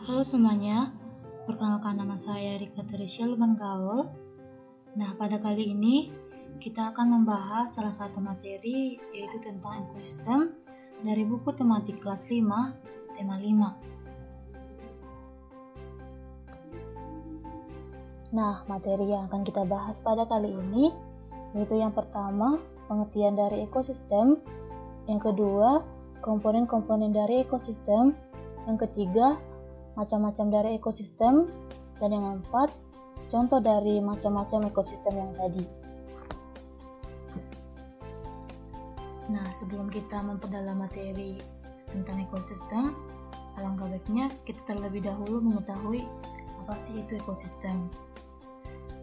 Halo semuanya, perkenalkan nama saya Rika Teresia Lumanggaol. Nah, pada kali ini kita akan membahas salah satu materi yaitu tentang ekosistem dari buku tematik kelas 5, tema 5. Nah, materi yang akan kita bahas pada kali ini yaitu yang pertama, pengertian dari ekosistem, yang kedua, komponen-komponen dari ekosistem, yang ketiga, macam-macam dari ekosistem, dan yang keempat, contoh dari macam-macam ekosistem yang tadi. Nah, sebelum kita memperdalam materi tentang ekosistem, alangkah baiknya kita terlebih dahulu mengetahui apa sih itu ekosistem.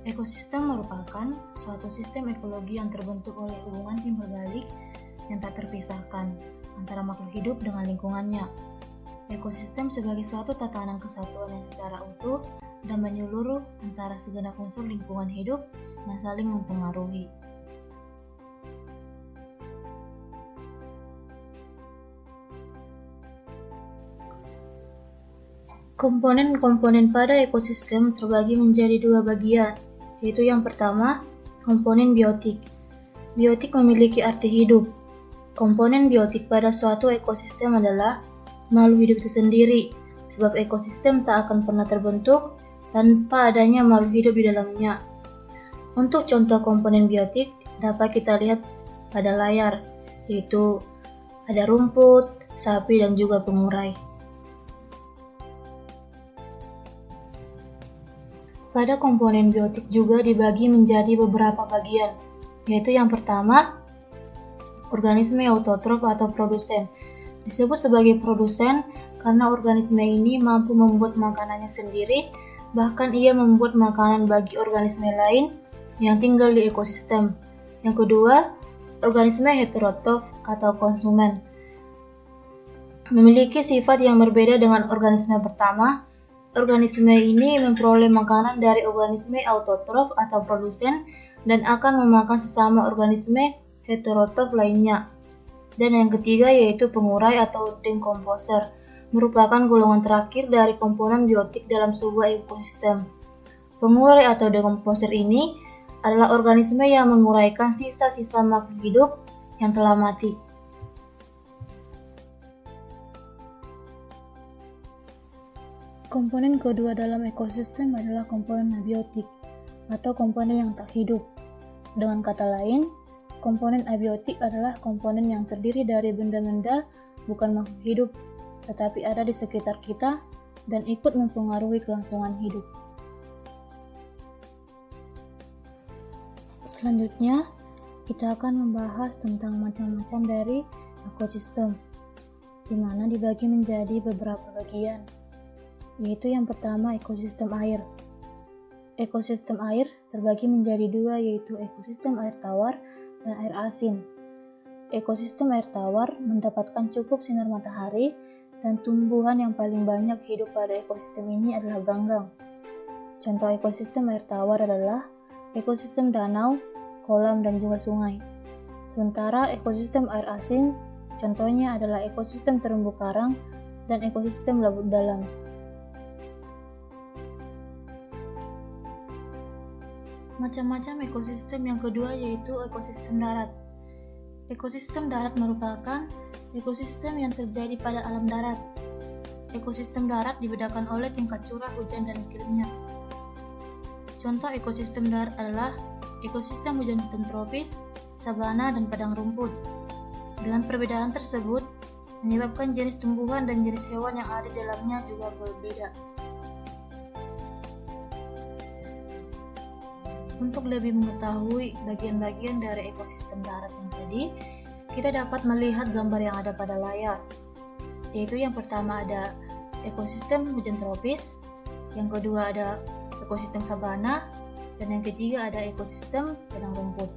Ekosistem merupakan suatu sistem ekologi yang terbentuk oleh hubungan timbal balik yang tak terpisahkan antara makhluk hidup dengan lingkungannya. Ekosistem sebagai suatu tatanan kesatuan yang secara utuh dan menyeluruh antara segenap unsur lingkungan hidup yang saling mempengaruhi. Komponen-komponen pada ekosistem terbagi menjadi dua bagian, yaitu yang pertama, komponen biotik. Biotik memiliki arti hidup. Komponen biotik pada suatu ekosistem adalah makhluk hidup itu sendiri, sebab ekosistem tak akan pernah terbentuk tanpa adanya makhluk hidup di dalamnya. Untuk contoh komponen biotik dapat kita lihat pada layar, yaitu ada rumput, sapi, dan juga pengurai. Pada komponen biotik juga dibagi menjadi beberapa bagian, yaitu yang pertama, organisme autotrof atau produsen. Disebut sebagai produsen karena organisme ini mampu membuat makanannya sendiri, bahkan ia membuat makanan bagi organisme lain yang tinggal di ekosistem. Yang kedua, organisme heterotrof atau konsumen. Memiliki sifat yang berbeda dengan organisme pertama. Organisme ini memperoleh makanan dari organisme autotrof atau produsen dan akan memakan sesama organisme heterotrof lainnya. Dan yang ketiga yaitu pengurai atau decomposer, merupakan golongan terakhir dari komponen biotik dalam sebuah ekosistem. Pengurai atau decomposer ini adalah organisme yang menguraikan sisa-sisa makhluk hidup yang telah mati. Komponen kedua dalam ekosistem adalah komponen abiotik atau komponen yang tak hidup. Dengan kata lain, komponen abiotik adalah komponen yang terdiri dari benda-benda bukan makhluk hidup, tetapi ada di sekitar kita dan ikut mempengaruhi kelangsungan hidup. Selanjutnya, kita akan membahas tentang macam-macam dari ekosistem, di mana dibagi menjadi beberapa bagian, yaitu yang pertama ekosistem air. Ekosistem air terbagi menjadi dua, yaitu ekosistem air tawar dan air asin. Ekosistem air tawar mendapatkan cukup sinar matahari dan tumbuhan yang paling banyak hidup pada ekosistem ini adalah ganggang. Contoh ekosistem air tawar adalah ekosistem danau, kolam, dan juga sungai. Sementara ekosistem air asin contohnya adalah ekosistem terumbu karang dan ekosistem laut dalam. Macam-macam ekosistem yang kedua yaitu ekosistem darat. Ekosistem darat merupakan ekosistem yang terjadi pada alam darat. Ekosistem darat dibedakan oleh tingkat curah hujan dan iklimnya. Contoh ekosistem darat adalah ekosistem hujan tropis, sabana, dan padang rumput. Dengan perbedaan tersebut, menyebabkan jenis tumbuhan dan jenis hewan yang ada di dalamnya juga berbeda. Untuk lebih mengetahui bagian-bagian dari ekosistem darat yang tadi, kita dapat melihat gambar yang ada pada layar, yaitu yang pertama ada ekosistem hujan tropis, yang kedua ada ekosistem sabana, dan yang ketiga ada ekosistem padang rumput.